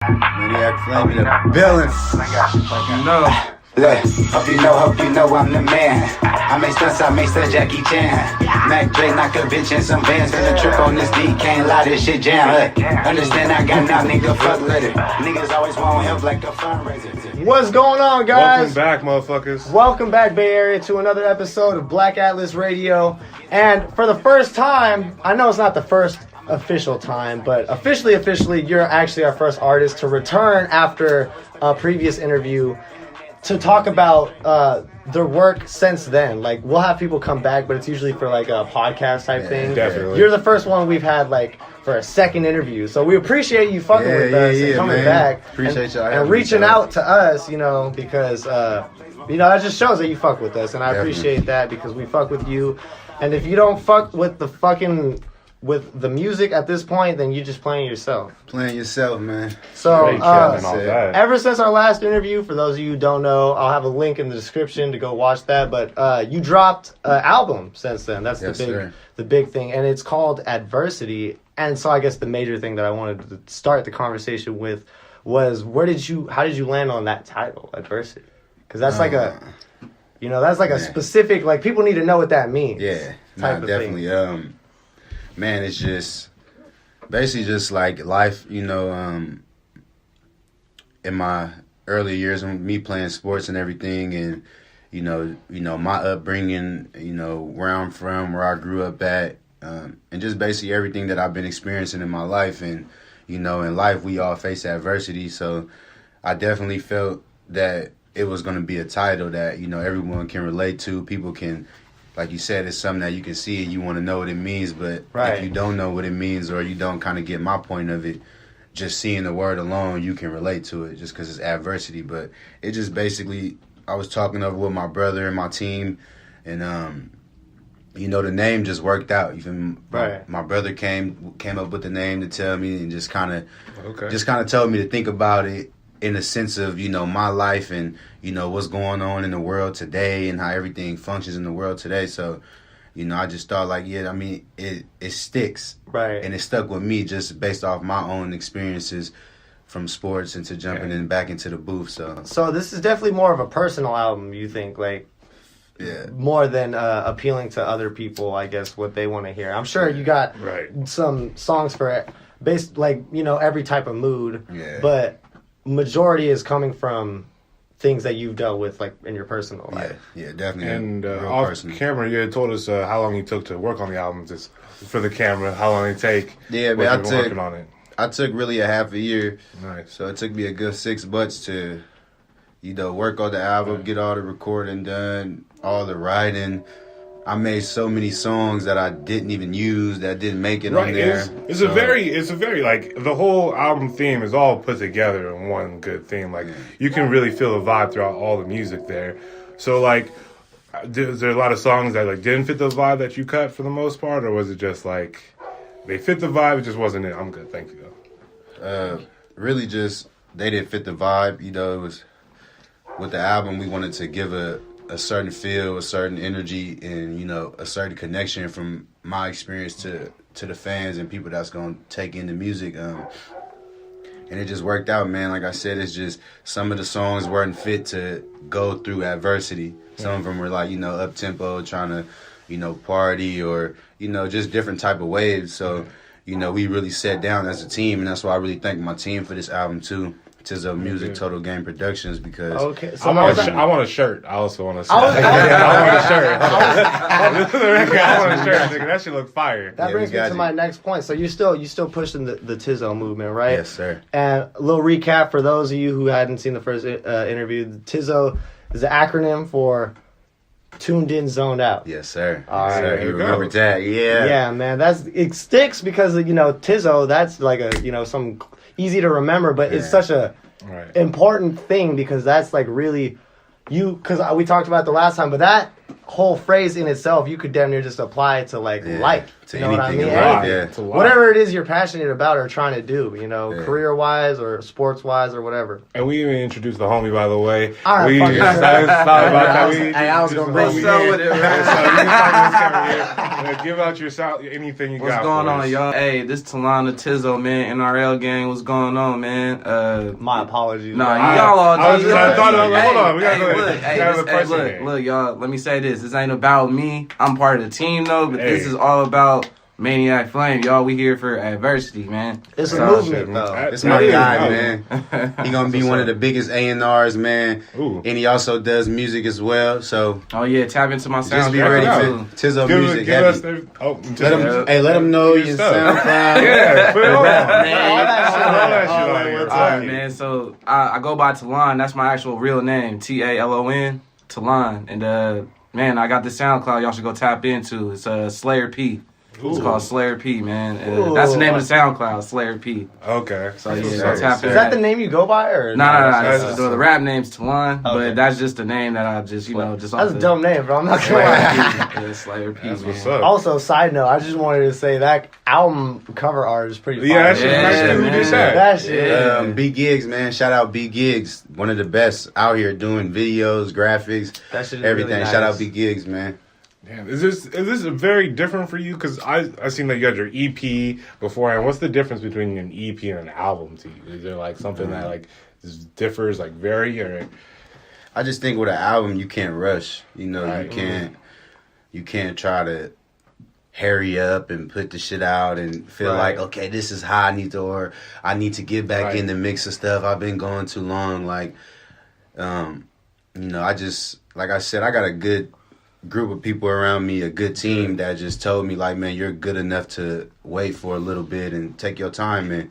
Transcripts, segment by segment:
Maniac Flame in the building. You know. Look, hope you know I'm the man. I make stunts, Jackie Chan. Mac Dre knock a bitch in some bands. Finna trip on this D, can't lie, this shit jam. Look, understand I got now, nigga, fuck with it. Niggas always want help like a fundraiser. What's going on, guys? Welcome back, motherfuckers. Welcome back, Bay Area, to another episode of Black Atlas Radio. And for the first time, I know it's not the first official time, but officially, you're actually our first artist to return after a previous interview to talk about their work since then. Like, we'll have people come back, but it's usually for like a podcast type thing. Definitely. You're the first one we've had like for a second interview, so we appreciate you fucking with us and coming back. Appreciate y'all and reaching out to us, you know, because that just shows that you fuck with us, and I appreciate that because we fuck with you. And if you don't fuck with the music at this point, then you're just playing yourself. Playing yourself, man. So, Ever since our last interview, for those of you who don't know, I'll have a link in the description to go watch that. But you dropped an album since then. That's the big thing, and it's called Adversity. And so, I guess the major thing that I wanted to start the conversation with was how did you land on that title, Adversity? Because that's like a specific, like, people need to know what that means. Yeah, definitely. Thing. Man, it's just basically just like life, in my early years when me playing sports and everything, and my upbringing, where I'm from, where I grew up at, and just basically everything that I've been experiencing in my life. And in life we all face adversity, so I definitely felt that it was going to be a title that everyone can relate to. People can, like you said, it's something that you can see and you want to know what it means, but if you don't know what it means, or you don't kind of get my point of it, just seeing the word alone, you can relate to it just because it's adversity. But it just basically, I was talking over with my brother and my team, and the name just worked out. Even my brother came up with the name to tell me, and just kind of told me to think about it in the sense of, my life and, what's going on in the world today and how everything functions in the world today. So, I just thought like, it sticks. Right. And it stuck with me just based off my own experiences from sports into jumping and back into the booth. So this is definitely more of a personal album, you think, like, more than appealing to other people, I guess, what they want to hear. I'm sure you got some songs for every type of mood, but majority is coming from things that you've dealt with, like, in your personal life. Yeah, definitely. And off camera, you had told us how long you took to work on the album. Just for the camera, how long it take? Yeah, man, working on it. I took really a half a year. Nice. So it took me a good 6 months to, work on the album, get all the recording done, all the writing. I made so many songs that I didn't even use, that didn't make it on there. It's a very like, the whole album theme is all put together in one good theme. Like, you can really feel the vibe throughout all the music there. So, like, is there a lot of songs that, like, didn't fit the vibe that you cut for the most part, or was it just like they fit the vibe, it just wasn't it? I'm good, thank you though. Really, just they didn't fit the vibe. It was with the album, we wanted to give a certain feel, a certain energy, and a certain connection from my experience to the fans and people that's gonna take in the music. And it just worked out, man. Like I said, it's just some of the songs weren't fit to go through adversity. Some of them were like, up tempo, trying to, party, or just different type of waves. So, we really sat down as a team, and that's why I really thank my team for this album too. Tizo Music, Total Game Productions, because so I want a shirt. I also want a shirt. I want a shirt. I want a shirt, nigga. That shit look fire. That brings me to my next point. So you still pushing the Tizo movement, right? Yes, sir. And a little recap for those of you who hadn't seen the first interview. Tizo is the acronym for Tuned In, Zoned Out. Yes, sir. All right, sir. You remember that? Yeah. Yeah, man. It sticks because Tizo. That's like some easy to remember, but it's such a important thing, because that's like really because we talked about it the last time, but that whole phrase in itself, you could damn near just apply it to like life. To you know what I mean? Whatever it is you're passionate about or trying to do, you know, career wise or sports wise or whatever. And we even introduced the homie, by the way. All right, I was gonna bring so with it. Give out your sound, anything you got. What's going on, y'all? Hey, this Talana Tizzo, man. NRL gang, what's going on, man? My apologies. Nah, y'all all. Hold on. We gotta look, y'all. Let me say this. This ain't about me. I'm part of the team, though, but this is all about Maniac Flame, y'all. We here for adversity, man. It's a movement, though. It's my guy, man. He gonna be one of the biggest A&Rs, man. Ooh. And he also does music as well. So oh yeah, tap into my SoundCloud. Just be ready for Tizzo music. Let him know your SoundCloud. Yeah, put it on. All right, man. So I go by Talon. That's my actual real name, Talon, Talon. And man, I got this SoundCloud. Y'all should go tap into. It's Slayer P. It's called Slayer P, man. That's the name of the SoundCloud, Slayer P. Okay. So yeah, tap in. Is that the name you go by, or no? The rap name's Talon, but that's just the name that I just just. That's a dumb name, bro. I'm not gonna lie. Slayer P. That's what's man. up. Also, side note, I just wanted to say that album cover art is pretty. Yeah, fire. that shit. B Gigs, man. Shout out B Gigs, one of the best out here doing videos, graphics, everything. Really nice. Shout out B Gigs, man. Damn, is this very different for you? Because I seen that you had your EP beforehand. What's the difference between an EP and an album to you? Is there like something that like differs, like vary, or? I just think with an album you can't rush. You know, right. you can't try to hurry up and put the shit out and feel like, okay, this is how I need to get back in the mix of stuff. I've been going too long. Like, I just, like I said, I got a good group of people around me, a good team that just told me like, man, you're good enough to wait for a little bit and take your time. And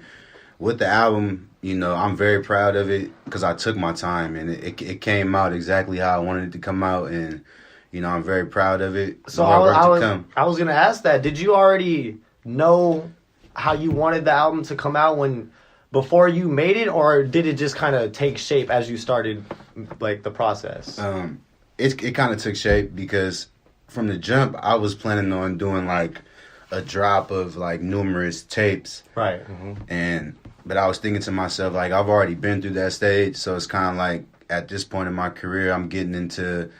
with the album, I'm very proud of it because I took my time and it came out exactly how I wanted it to come out. And, I'm very proud of it. So I was going to ask that. Did you already know how you wanted the album to come out before you made it, or did it just kind of take shape as you started like the process? It kind of took shape because from the jump, I was planning on doing like a drop of like numerous tapes. Right. But I was thinking to myself, like, I've already been through that stage. So it's kind of like at this point in my career, I'm getting into,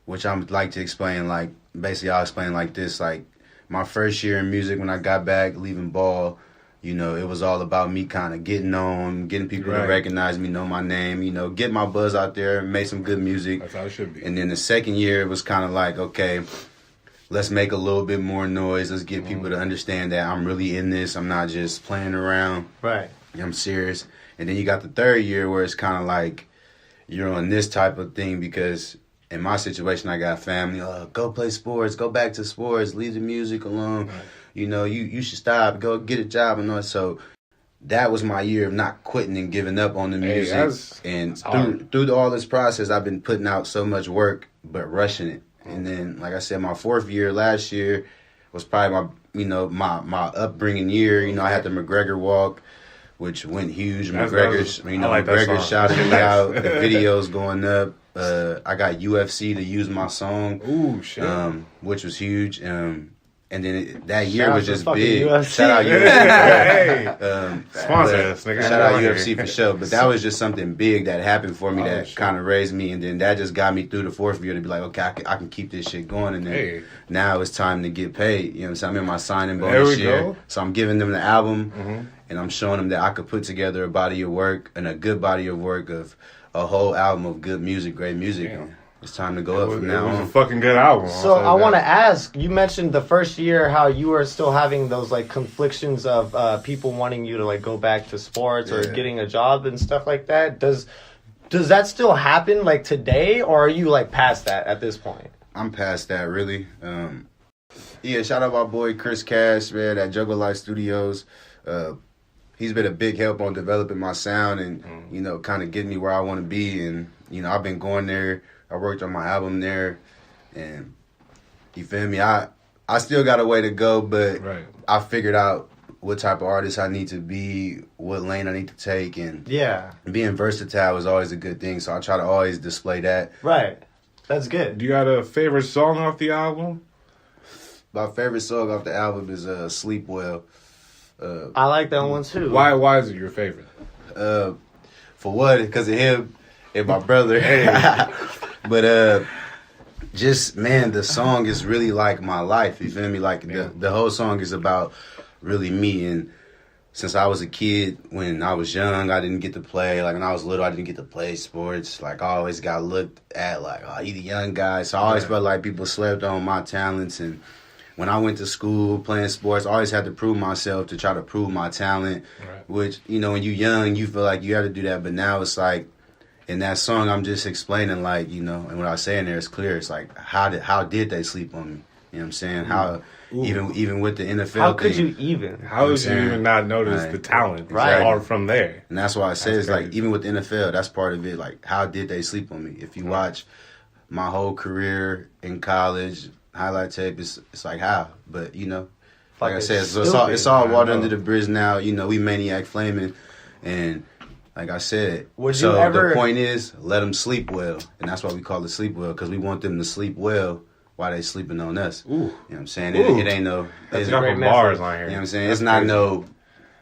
which I'm like to explain, like, basically I'll explain like this, like my first year in music when I got back, leaving ball, it was all about me kind of getting on, getting people to recognize me, know my name, get my buzz out there, make some good music. That's how it should be. And then the second year, it was kind of like, okay, let's make a little bit more noise. Let's get people to understand that I'm really in this. I'm not just playing around. Right. I'm serious. And then you got the third year where it's kind of like you're on this type of thing because in my situation, I got family. Go play sports. Go back to sports. Leave the music alone. Right. You should stop, go get a job and all. So that was my year of not quitting and giving up on the music. And through all this process, I've been putting out so much work, but rushing it. And then, like I said, my fourth year last year was probably my upbringing year. I had the McGregor walk, which went huge. McGregor shouted me out. The videos going up. I got UFC to use my song. Ooh, shit. Which was huge. And then that year was just big. UFC. Shout out UFC. Sponsor us, nigga. Shout out UFC for sure. But that was just something big that happened for me that kind of raised me. And then that just got me through the fourth year to be like, okay, I can keep this shit going. And then now it's time to get paid. So I'm in my signing bonus year. So I'm giving them the album and I'm showing them that I could put together a body of work and a good body of work of a whole album of good music, great music. And it's time to go up from now on. It was a fucking good album. So I want to ask, you mentioned the first year how you were still having those like conflictions of people wanting you to like go back to sports or getting a job and stuff like that. Does that still happen like today, or are you like past that at this point? I'm past that, really. Shout out my boy Chris Cash, man, at Juggle Life Studios. He's been a big help on developing my sound and, kind of getting me where I want to be. And, I've been going there. I worked on my album there. And, you feel me? I still got a way to go, but I figured out what type of artist I need to be, what lane I need to take. And being versatile is always a good thing. So I try to always display that. Right. That's good. Do you got a favorite song off the album? My favorite song off the album is "Sleep Well." I like that one too. Why is it your favorite? For what? Because of him and my brother. But just man, the song is really like my life. You feel me? Like the whole song is about really me. And since I was a kid, when I was young, I didn't get to play. Like when I was little, I didn't get to play sports. Like I always got looked at like, oh, you the young guy. So I always felt like people slept on my talents. And when I went to school playing sports, I always had to prove myself to try to prove my talent. Right. Which, you know, when you're young, you feel like you have to do that. But now it's like, in that song, I'm just explaining, like, you know, and what I say in there is clear. It's like, how did they sleep on me? You know what I'm saying? How even with the NFL how could thing, you even? How did you even not notice the talent? Right. All from there. And that's why I say it's crazy. Like, even with the NFL, that's part of it. Like, how did they sleep on me? If you watch my whole career in college, highlight tape, it's like, how? But, you know, like I said, so it's all water under the bridge now. You know, we Maniac Flaming, and like I said, the point is, let them sleep well. And that's why we call it sleep well, because we want them to sleep well while they sleeping on us. Ooh. You know what I'm saying? It ain't no... That's got some bars on here. You know what I'm saying? It's not no,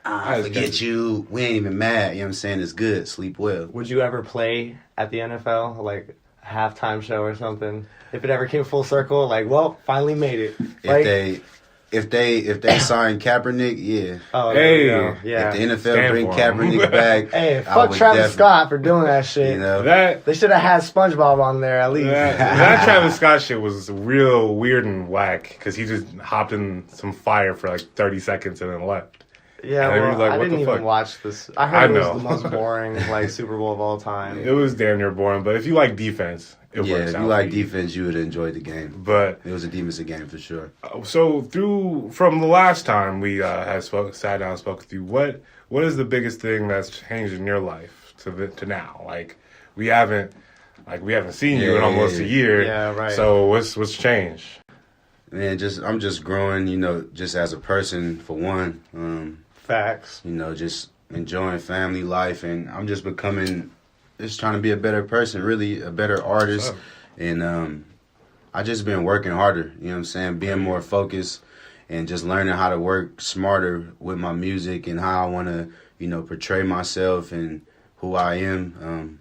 forget you, we ain't even mad. You know what I'm saying? It's good. Sleep well. Would you ever play at the NFL, like a halftime show or something? If it ever came full circle, like, well, finally made it. Like, If they sign Kaepernick, yeah. Oh, hey, yeah. If the NFL bring Kaepernick back, hey, fuck Travis Scott for doing that shit. You know, they should have had SpongeBob on there at least. That Travis Scott shit was real weird and whack because he just hopped in some fire for like 30 seconds and then left. Yeah, I didn't even watch this. I heard it was the most boring like Super Bowl of all time. It was damn near boring, but if you like defense, it works out. If you like defense, you would enjoy the game. But it was a defensive game for sure. So from the last time we sat down and spoke with you, what is the biggest thing that's changed in your life to now? Like we haven't seen you in almost a year. Yeah, right. So what's changed? Man, I'm just growing, you know, just as a person for one. Facts. You know, just enjoying family life, and I'm just just trying to be a better person, really a better artist. And I just been working harder, you know what I'm saying, being more focused and just learning how to work smarter with my music and how I want to, you know, portray myself and who I am.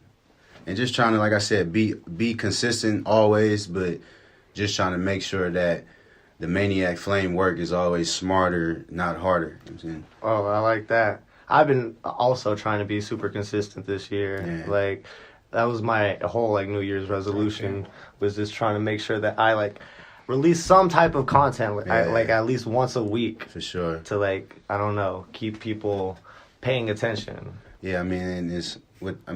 And just trying to, like I said, be consistent always, but just trying to make sure that the Maniac Flame work is always smarter, not harder. You know what I'm saying? Oh, I like that. I've been also trying to be super consistent this year. Yeah. Like, that was my whole, like, New Year's resolution, was just trying to make sure that I, like, release some type of content, like at least once a week. For sure. To, like, I don't know, keep people paying attention. Yeah, I mean,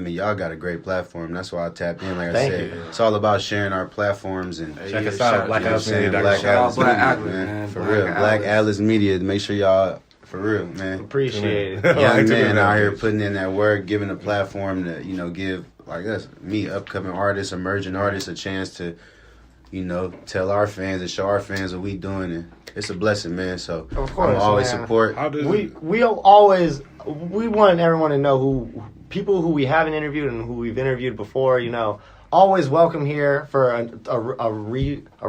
y'all got a great platform. That's why I tapped in. Like I Thank said, you. It's all about sharing our platforms and check us out. Black Atlas Media, man. For real, Black Atlas Media. Make sure y'all, for real, man. Appreciate it. Young men out here putting in that work, giving a platform to, you know, give like us, me, upcoming artists, emerging artists, a chance to, you know, tell our fans and show our fans what we doing. And it's a blessing, man. So of course, I'm always man. support. We want everyone to know who people who we haven't interviewed and who we've interviewed before. You know, always welcome here for a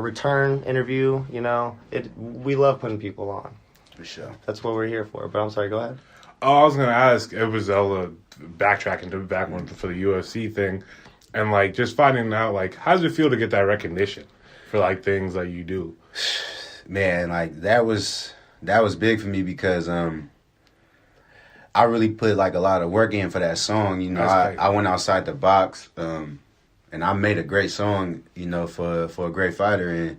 return interview. You know, we love putting people on. For sure. That's what we're here for. But I'm sorry, go ahead. Oh, I was gonna ask. It was backtracking to back one for the UFC thing, and like just finding out like how does it feel to get that recognition for like things that you do. Man, like that was big for me because I really put like a lot of work in for that song. You know, I went outside the box, and I made a great song. You know, for a great fighter, and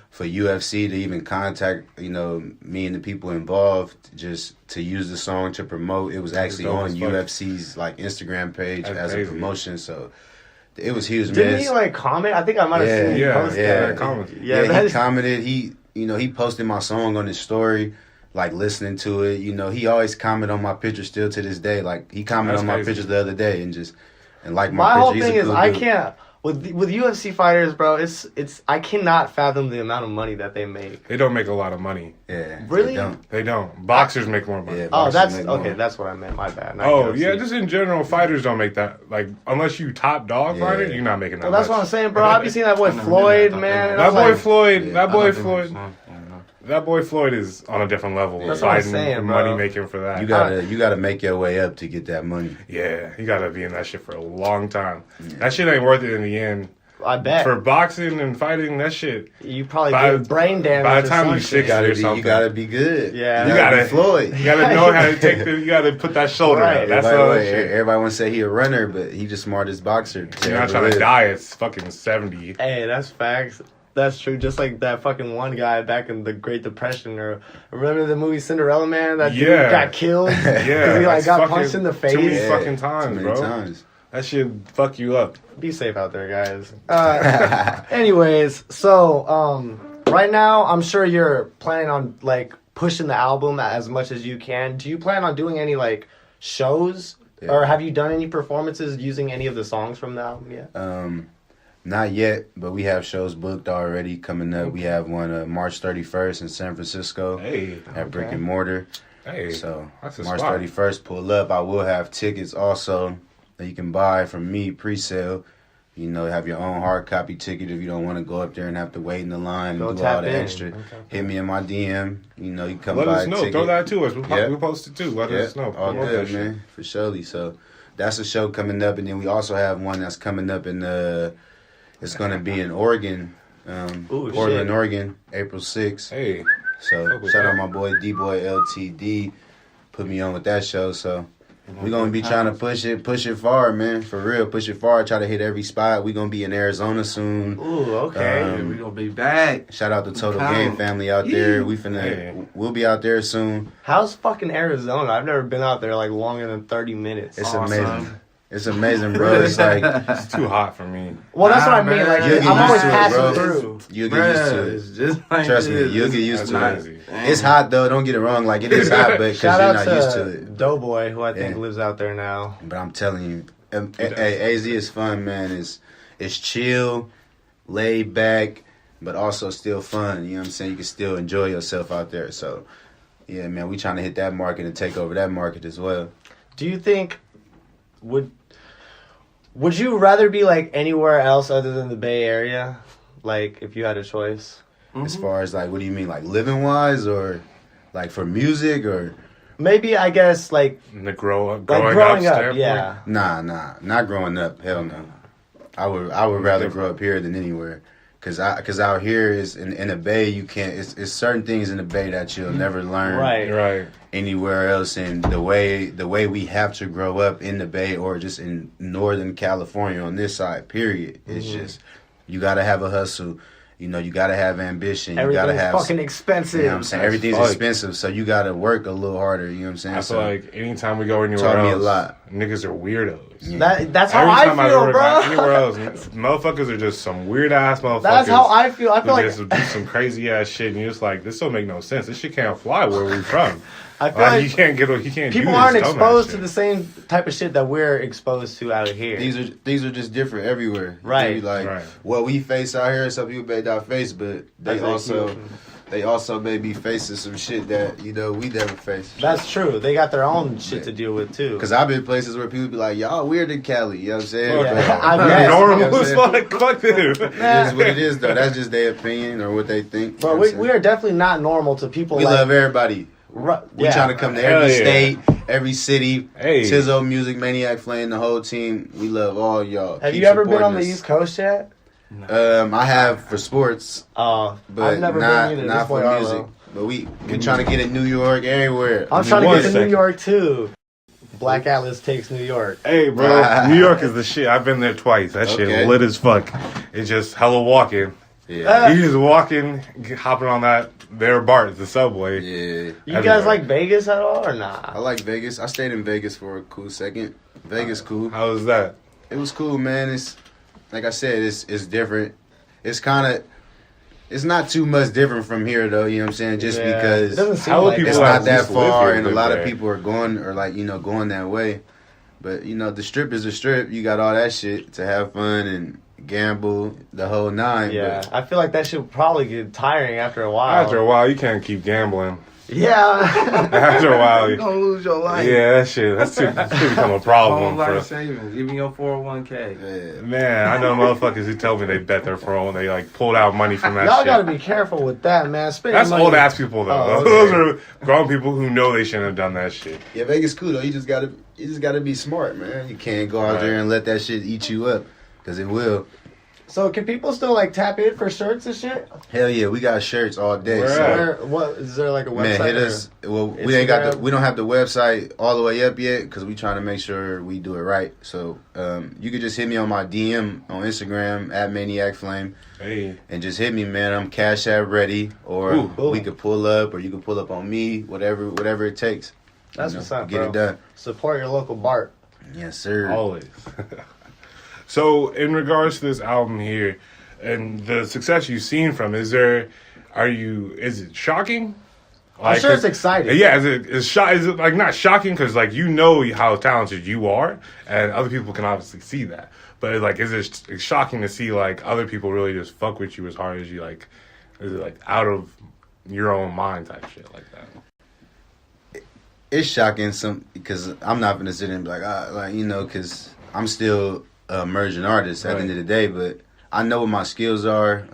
for UFC to even contact, you know, me and the people involved just to use the song to promote. It was actually on UFC's like Instagram page as a promotion. So it was huge. Didn't he like comment? I think I might have seen him post that. Yeah, he commented. He posted my song on his story, like listening to it. You know, he always comment on my pictures still to this day. Like he commented on my pictures the other day and like my picture. My whole thing is with UFC fighters, bro, it's I cannot fathom the amount of money that they make. They don't make a lot of money. Yeah. Really? They don't. Boxers make more money. Yeah, Oh, boxers that's make okay. more. That's what I meant. My bad. Not Oh, UFC. yeah, just in general, fighters don't make that. Like, unless you top dog Yeah. fighter, you're not making that Well, that's much. what I'm saying, bro. I be seeing that boy I never did Floyd, that. man. and That I'm boy like, Floyd, Yeah, that I boy don't think Floyd, so. that boy Floyd is on a different level. That's what I'm Fighting saying, and bro. money making for that. You gotta make your way up to get that money. Yeah, you gotta be in that shit for a long time. That shit ain't worth it in the end. I bet For boxing and fighting, that shit. you probably by- get brain damage. by the or time some you shit. six- or something. You gotta be good. Yeah. You You gotta gotta- be Floyd. You gotta know how to take the. You gotta put that shoulder Right. out. That's all that shit. Everybody want to say he a runner, but he just smartest boxer. You're not trying to die at fucking 70. Hey, that's facts. That's true. Just like that fucking one guy back in the Great Depression, or remember the movie Cinderella Man? That dude Yeah. got killed. Yeah, 'Cause he like that's got fucking- punched in the too many face. fucking times, Too many bro. times. That shit fuck you up. Be safe out there, guys. Anyways, so right now I'm sure you're planning on like pushing the album as much as you can. Do you plan on doing any like shows, Yeah. or have you done any performances using any of the songs from the album yet? Not yet, but we have shows booked already coming up. We have one March 31st in San Francisco Hey, at Brick and Mortar. hey. So That's a March spot. 31st, pull up. I will have tickets also that you can buy from me pre-sale. You know, have your own hard copy ticket if you don't want to go up there and have to wait in the line Go and do all tap the in. extra. Hit me in my DM. You know, you can come Let buy us a know. ticket. Throw that to us. We'll, Yeah. we'll post it too. Let Yeah, us know. all Promote good, that shit. man, for surely. So that's a show coming up, and then we also have one that's coming up in it's gonna be in Oregon, Ooh, Portland, shit. Oregon, April 6th. Hey, So Fuck with shout that. out my boy D-Boy LTD, put me on with that show. So we're gonna be trying to push it far, man, for real, push it far. Try to hit every spot. We're gonna be in Arizona soon. Ooh, okay. Um, We gonna be back. Shout out to Total Come. Game family out there. Hey. We'll be out there soon. How's fucking Arizona? I've never been out there like longer than 30 minutes. It's Awesome. amazing. It's amazing, bro. It's like it's too hot for me. Well, that's what I Nah, mean. Like, man. You'll get I'm always used to it, passing bro. through. you'll get used to Bruh, it. it's just like Trust me, this. you'll get used It's to nice. it. Damn. It's hot though. Don't get it wrong. Like it is hot, but because Shout you're out not to used to it. Doughboy, who I think Yeah. lives out there now. But I'm telling you, hey, AZ is fun, man. It's chill, laid back, but also still fun. You know what I'm saying? You can still enjoy yourself out there. So, yeah, man, we trying to hit that market and take over that market as well. Do you think would you rather be like anywhere else other than the Bay Area? Like if you had a choice? As far as like, what do you mean, like living wise, or like for music, or Maybe I guess like And the growing growing up, standpoint. yeah. nah, not growing up. Hell no. I would rather grow up here than anywhere. Cause out here is in the Bay, you can't. It's certain things in the Bay that you'll never learn Right. Right. anywhere else. And the way we have to grow up in the Bay or just in Northern California on this side, period. It's just you gotta have a hustle. You know, you gotta have ambition. You gotta Everything's have fucking expensive. You know what I'm saying? Everything's fuck. expensive, so you gotta work a little harder. You know what I'm saying? I feel like anytime we go anywhere Taught me a else, lot. niggas are weirdos. Yeah. That's how Every I time feel, go bro. anywhere else, motherfuckers are just some weird ass motherfuckers. That's how I feel. I feel who like just do some crazy ass shit, and you're just like, this don't make no sense. This shit can't fly where we're from. I feel Like, like you can't get, you can't. people do aren't this dumbass exposed to shit. the same type of shit that we're exposed to out here. these are just different everywhere. Right. Maybe like Right. what we face out here, some people may not face, but That's they also may be facing some shit that we never faced. That's true. They got their own shit to deal with too. Because I've been places where people be like, y'all weird in Cali. You know what I'm saying? Fuck But that. I it bet. is Normal what as I'm saying? fuck. Fuck them. It is what it is, though. That's just their opinion or what they think. But You know what I'm we saying? are definitely not normal to people. We like, love everybody. We yeah. trying to come to Hell every yeah. state, every city. Hey. Tizzo Music, Maniac Flame, the whole team. We love all y'all. Have Keep you ever been on the supporting us. East Coast yet? I have for sports, I've but never not been either. not This boy for Arlo. music. But we trying to get in New York, everywhere. I'm trying to One get to New second. York too. Black Atlas takes New York. Hey, bro, New York is the shit. I've been there twice. That Okay. shit lit as fuck. It's just hella walking. Yeah, You just walking, hopping on their BART, the subway. yeah. You Everywhere. guys like Vegas at all or I nah? like Vegas. I stayed in Vegas for a cool second. Vegas cool. How was that? It was cool, man. It's like I said, it's different. It's kind of. It's not too much different from here, though. You know what I'm saying? Just Yeah. because It doesn't seem How would like people it's that. like not that used to live far, here and a live lot there? of people are going going that way. But the strip is a strip. You got all that shit to have fun, and gamble, the whole nine. Yeah, but I feel like that should probably get tiring after a while. After a while, you can't keep gambling. Yeah. After a while, You're gonna lose your life. yeah, that shit. That's too become a problem Home for life us. savings, even your 401k. yeah. Man, I know motherfuckers who tell me they bet their phone. They like pulled out money from that Y'all shit. gotta be careful with that, man. Spending That's money. old ass people though. Oh, okay. Those are grown people who know they shouldn't have done that shit. Yeah, Vegas cool though. You just gotta be smart, man. You can't go out there and let that shit eat you up, cause it will. So can people still like tap in for shirts and shit? Hell yeah, we got shirts all day. Where so, at? Where, what is there like a website? man, hit or- us. Well, we Instagram? don't have the website all the way up yet, cause we trying to make sure we do it right. So you could just hit me on my DM on Instagram at Maniac Flame. Hey, And just hit me, man. I'm Cash App ready, or Ooh. we could pull up, or you could pull up on me, whatever it takes. That's what's up, Get bro. it done. Support your local Bart. Yes, sir. always. So, in regards to this album here, and the success you've seen from, is it shocking? I'm sure it's exciting. Yeah, is it like not shocking because like you know how talented you are, and other people can obviously see that. But like, is it shocking to see like other people really just fuck with you as hard as you like? Is it like out of your own mind type shit like that? It's shocking because I'm not gonna sit and be like, because I'm still an emerging artist at the end of the day. But I know what my skills are.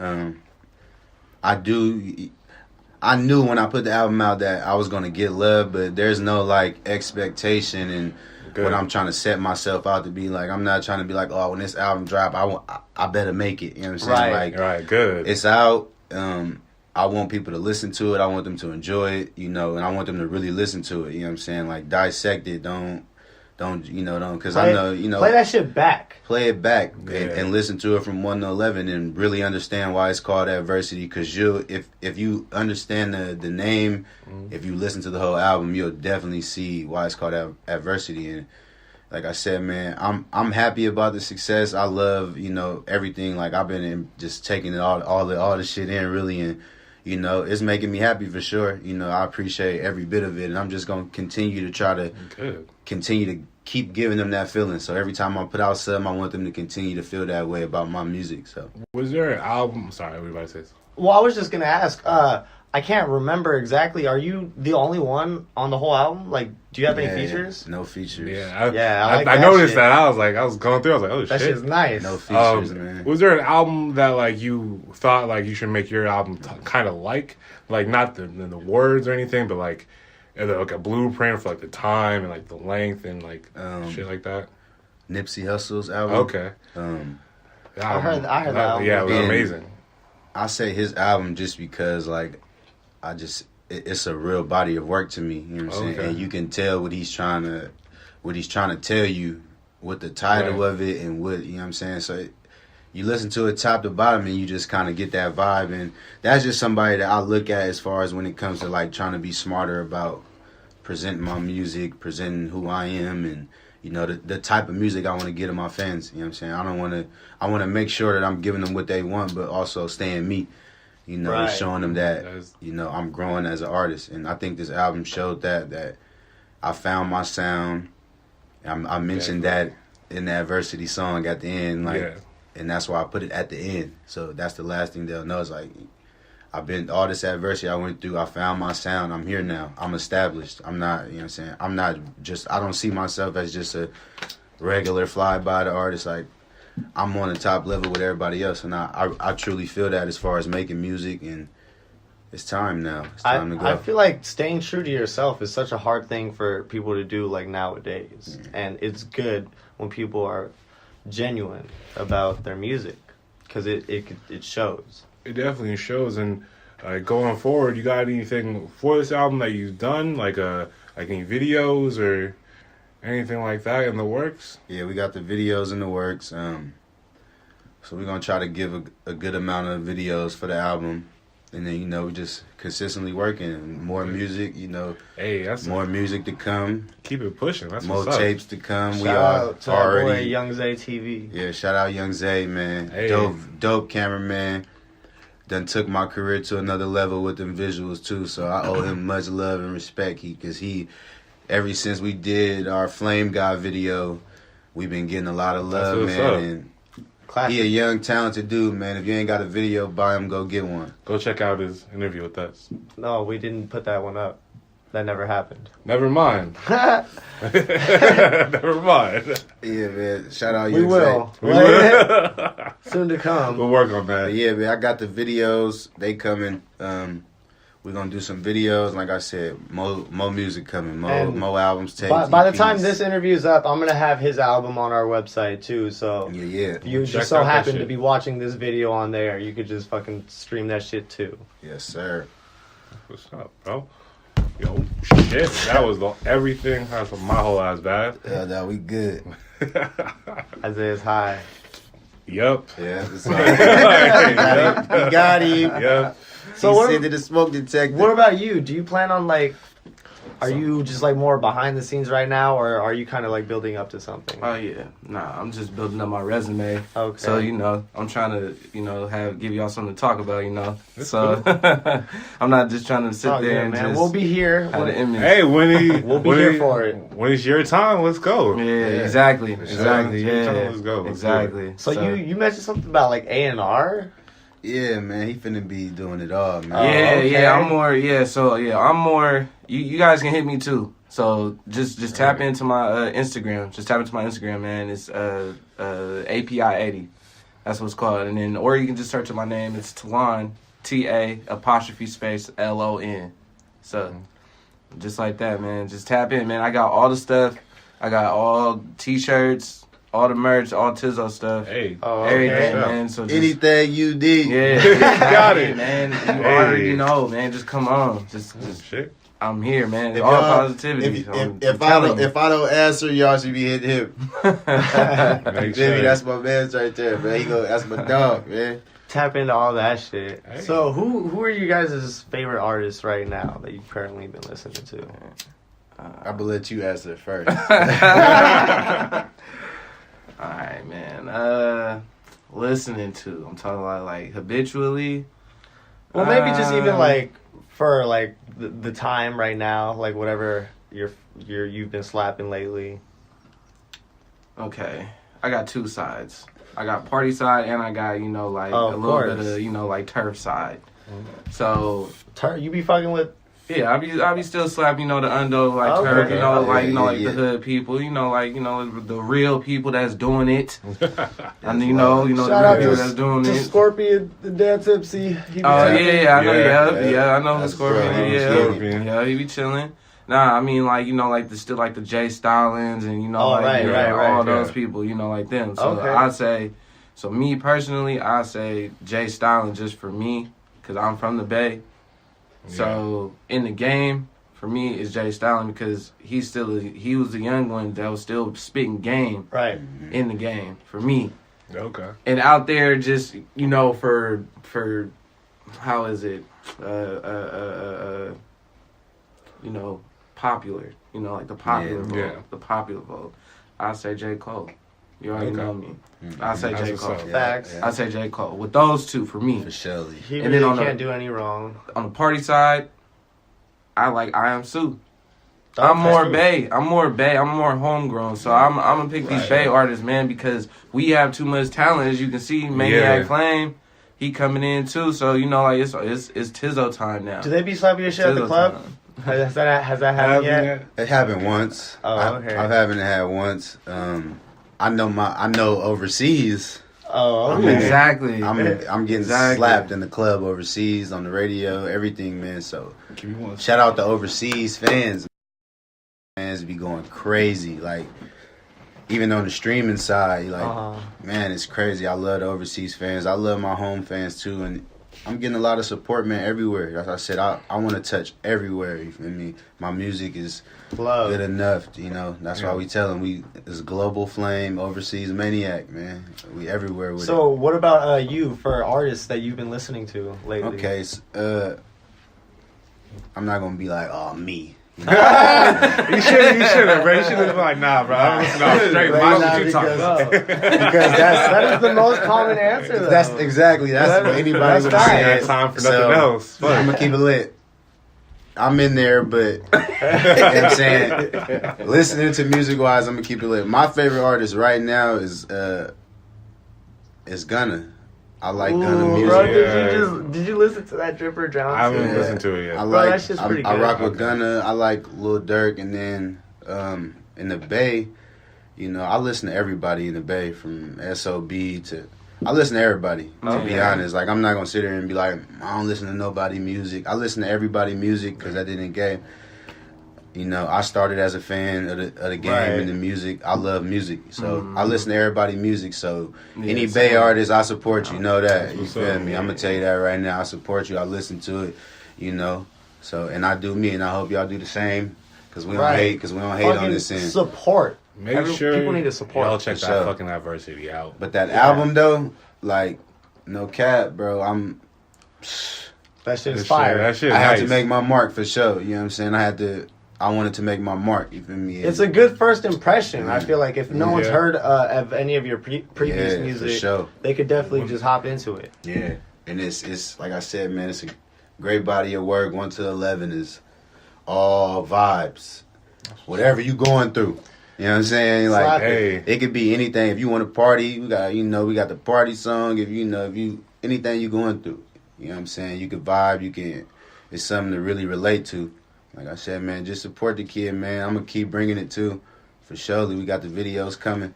I knew when I put the album out that I was gonna get love, but there's no like expectation and Good. what I'm trying to set myself out to be like. I'm not trying to be like, oh, when this album drop, I better make it. You know what I'm saying? Right. Like, Right, good. it's out. I want people to listen to it. I want them to enjoy it, and I want them to really listen to it. You know what I'm saying? Like, dissect it. Don't, because I know, Play that shit back. play it back Yeah. and listen to it from 1 to 11 and really understand why it's called Adversity. Because if you understand the name, if you listen to the whole album, you'll definitely see why it's called Adversity. And like I said, man, I'm happy about the success. I love everything. Like, I've been just taking it all the shit in really, and it's making me happy for sure. I appreciate every bit of it, and I'm just gonna continue to try to continue to keep giving them that feeling. So every time I put out something, I want them to continue to feel that way about my music. So Was there an album? Sorry, everybody says. Well, I was just gonna ask. I can't remember exactly. Are you the only one on the whole album? Like, do you have any Yeah, features? No features. Yeah, Yeah, I like I that noticed shit. that. I was going through. I was like, oh That shit. shit's nice. No features, man. Was there an album that like you thought like you should make your album kind of like not the words or anything, but like a blueprint for like the time and like the length and like shit like that? Nipsey Hussle's album. Okay, I heard that album. Yeah, it was And amazing. I say his album just because like it's a real body of work to me. You know what I'm saying? Okay. And you can tell what he's trying to tell you with the title Right. of it and what, you know what I'm saying? So you listen to it top to bottom and you just kind of get that vibe, and that's just somebody that I look at as far as when it comes to like trying to be smarter about presenting my music, presenting who I am, and the type of music I want to get to my fans. You know what I'm saying? I want to make sure that I'm giving them what they want, but also staying me. Right. Showing them that That's- I'm growing as an artist, and I think this album showed that I found my sound. I mentioned that in the Adversity song at the end, like, Yeah. and that's why I put it at the end. So that's the last thing they'll know is like, I've been all this adversity I went through. I found my sound. I'm here now. I'm established. I'm not, you know what I'm saying? I'm not just, I don't see myself as just a regular fly by the artist. Like, I'm on the top level with everybody else, and I truly feel that as far as making music, and it's time now. It's time to go. I feel like staying true to yourself is such a hard thing for people to do like nowadays. And it's good when people are genuine about their music because it shows. It definitely shows. And going forward, you got anything for this album that you've done, like any videos or anything like that in the works? Yeah, we got the videos in the works. So we're gonna try to give a good amount of videos for the album, and then we just consistently working. More music, Hey, that's more music to come. keep it pushing. That's More what's up. tapes to come. Shout We are out to our boy already. Young Zay TV. Yeah, shout out Young Zay, man. Hey. Dope cameraman. Done took my career to another level with them visuals too. So I owe him much love and respect. Because ever since we did our Flame God video, we've been getting a lot of love, what's man. up. And Classic. He a young, talented dude, man. If you ain't got a video, buy him, go get one. Go check out his interview with us. No, we didn't put that one up. That never happened. Never mind. Never mind. Yeah, man. Shout out We you. will. We will. Soon to come. We'll work on that. But yeah, man, I got the videos. They coming. We're gonna do some videos. Like I said, more music coming. More albums. Tapes, By the EPs. time this interview's up, I'm gonna have his album on our website too. So Yeah. if you Check just so out that happen to shit. be watching this video on there, you could just fucking stream that shit too. Yes, sir. What's up, bro? Yo, shit. That was everything. That's my whole ass bad. Yeah, that we good. Isaiah's high. Yup. Yeah, it's all right. We got him. Yup. So He what- sent to the smoke detector. What about you? Do you plan on like? Are you just like more behind the scenes right now, or are you kind of like building up to something? Oh yeah, nah. I'm just building up my resume. Okay. So I'm trying to give y'all something to talk about. That's So I'm not just trying to sit Oh, there yeah, and man. just We'll be here. have an image. Hey, We'll be here for it. When it's your time, let's go. Yeah, exactly, sure. exactly, Let's yeah, go, let's do exactly. So you mentioned something about like A&R. Yeah, man, he finna be doing it all, man. Yeah, okay. yeah, I'm more. Yeah, so yeah, I'm more. You guys can hit me too. So just tap into my Instagram. Just tap into my Instagram, man. It's API80. That's what it's called. And then, or you can just search up my name. It's Talon, TA''LON. So just like that, man. Just tap in, man. I got all the stuff. I got all T-shirts, all the merch, all Tizzo stuff. Hey. Oh, Everything, okay. man. So just, Anything you need. yeah, Got it. man. You Hey. already know, man. Just come on. Just Shit. I'm here, man. It's If all y'all- positivity. If I don't answer, y'all should be hitting him. Make Jimmy, sure. that's my man's right there, man. That's my dog, man. Tap into all that shit. Hey. So who are you guys' favorite artists right now that you've currently been listening to? I'm gonna let you answer first. All right, man. Listening to. I'm talking about like habitually. Well, maybe just even like for like the time right now, like whatever you've been slapping lately. Okay, I got two sides. I got party side and I got like Oh, a of little course. bit of like turf side. So You be fucking with. yeah, I be still slapping the undo like Okay. turf, like Yeah, like yeah. the hood people, the real people that's doing it. And Shout the out real to- people that's doing To it. Scorpion, the Dan Tipsy. He be Oh tapping. yeah, I know. Yeah, Yeah, I know who That's Scorpion. right. Yeah, Scorpion. yeah, he be chilling. Nah, I mean like the still like the Jay Stallings and Oh, like right, right, all right, those yeah. people, like them. So Okay. I say, so me personally, I say Jay Stallings just for me because I'm from the Bay. So in the game, for me, it's Jay Stallings because he was the young one that was still spitting game Right. in the game for me. Okay. And out there, just for how is it, popular, like the popular vote, Yeah. the popular vote. I say J. Cole. You already Okay. know me. I say That's J. what's Cole. up. Facts. I say J. Cole. With those two, for me, For sure. He And really then on can't the- do any wrong. on the party side, I like I Am Sue. I'm Okay. more Bay. I'm more Bay. I'm more homegrown. So I'm gonna pick these Right. Bay artists, man, because we have too much talent. As you can see, Maniac Yeah. Flame, he coming in too. So like it's Tizzo time now. Do they be slapping your shit at the Tizzo club? time. Has that happened yet? It happened once. Oh, okay. I've haven't had once. I know overseas. Oh, I okay. mean, Exactly. I'm getting Exactly. slapped in the club overseas on the radio, everything, man. So Give me one. shout out to overseas fans. Fans be going crazy, like even on the streaming side, like man, it's crazy. I love the overseas fans. I love my home fans too, and I'm getting a lot of support, man, everywhere. Like I said, I want to touch everywhere. You feel me? My music is Love. good enough, That's why we tell them it's Global Flame, Overseas Maniac, man. We everywhere with So, what about you for artists that you've been listening to it. lately? Okay, I'm not gonna be like, oh, me. You shouldn't, bro. You should have been like, nah, bro. I'm listening to straight Right mind now, what you talking about. Because that is the most common answer, though. That's exactly what anybody that's would fine. say. I ain't got time for nothing else. Fuck. I'm gonna keep it lit. I'm in there, but you know what I'm saying, listening to music wise, I'm gonna keep it lit. My favorite artist right now is It's Gunna. I like Ooh, Gunna music. bro, did you listen to that Dripper Johnson? I haven't listened to it yet. That shit's pretty good. I rock with Gunna. I like Lil Durk, and then in the Bay, you know, I listen to everybody in the Bay from S.O.B. to. I listen to everybody, to be honest. Like, I'm not going to sit there and be like, I don't listen to nobody music. I listen to everybody music because at the end of the game, you know, I started as a fan of the game and the music. I love music. So I listen to everybody music. So any Bay artist, I support you. Know that. You feel me? I'm going to tell you that right now. I support you. I listen to it, you know. So, and I do me, and I hope y'all do the same because we don't hate on this end. Support. Make sure people need to support. Y'all check that fucking Adversity out. But that album though, like, no cap, bro. That shit is fire. That shit I had nice. to make my mark for sure. You know what I'm saying? I wanted to make my mark. You feel me? It's a good first impression. I feel like if no one's heard of any of your previous music, for sure. they could definitely just hop into it. Yeah, and it's like I said, man. It's a great body of work. 1 to 11 is all vibes. Whatever you going through. You know what I'm saying? Like, hey, it could be anything. If you want to party, we got the party song. If anything you going through, you know what I'm saying? You can vibe. It's something to really relate to. Like I said, man, just support the kid, man. I'm gonna keep bringing it too. For sure, we got the videos coming.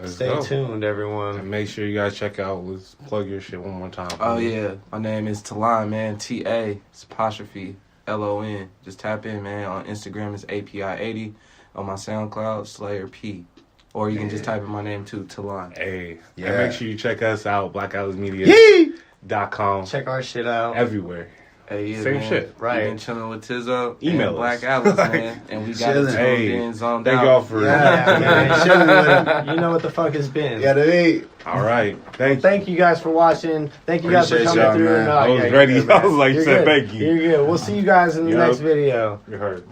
Stay tuned, everyone. And make sure you guys check out. Let's plug your shit one more time. Oh yeah, my name is Talon, man. T-A_LON. Just tap in, man. On Instagram it's API80. On my SoundCloud, Slayer P. Or you can just type in my name too, Talon. Hey, yeah. And make sure you check us out, blackatlasmedia.com. Check our shit out. Everywhere. Hey, yeah, Same man. shit. Right. We've been chilling with Tizzo. Email and Black us. Atlas, man. And we got it tuned in, zoned thank out. y'all for man. Chilling with him. You know what the fuck it's been. Yeah, they. All right. Thank you guys for watching. Thank you guys for Appreciate coming y'all, through. man. No, I was ready. Good, I was like, You're said good. thank you. You're good. We'll see you guys in the next video. You heard.